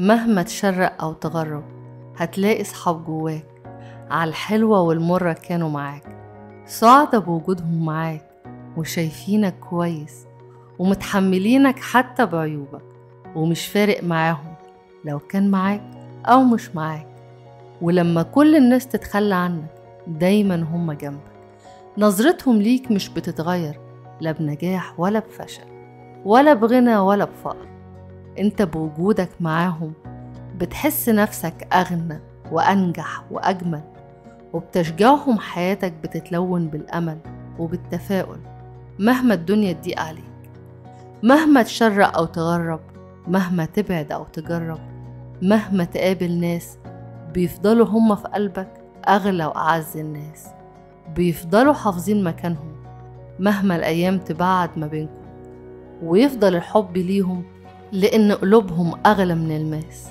مهما تشرق أو تغرب هتلاقي صحاب جواك، على الحلوة والمرة كانوا معاك، سعدة بوجودهم معاك وشايفينك كويس ومتحملينك حتى بعيوبك، ومش فارق معاهم لو كان معاك أو مش معاك. ولما كل الناس تتخلى عنك دايما هم جنبك، نظرتهم ليك مش بتتغير لا بنجاح ولا بفشل ولا بغنى ولا بفقر. انت بوجودك معاهم بتحس نفسك أغنى وأنجح وأجمل، وبتشجعهم حياتك بتتلون بالأمل وبالتفاؤل مهما الدنيا تضيق عليك. مهما تشرق أو تغرب، مهما تبعد أو تجرب، مهما تقابل ناس بيفضلوا هم في قلبك أغلى وأعز الناس، بيفضلوا حافظين مكانهم مهما الأيام تبعد ما بينكم، ويفضل الحب ليهم لأن قلوبهم أغلى من الماس.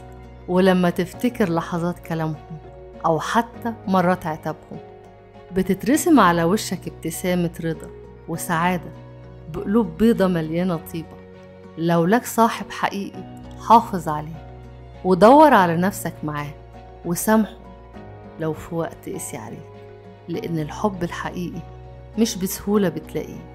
ولما تفتكر لحظات كلامهم أو حتى مرات عتابهم، بتترسم على وشك ابتسامة رضا وسعادة بقلوب بيضة مليانة طيبة. لو لك صاحب حقيقي حافظ عليه ودور على نفسك معاه وسامحه لو في وقت قسي عليك، لأن الحب الحقيقي مش بسهولة بتلاقيه.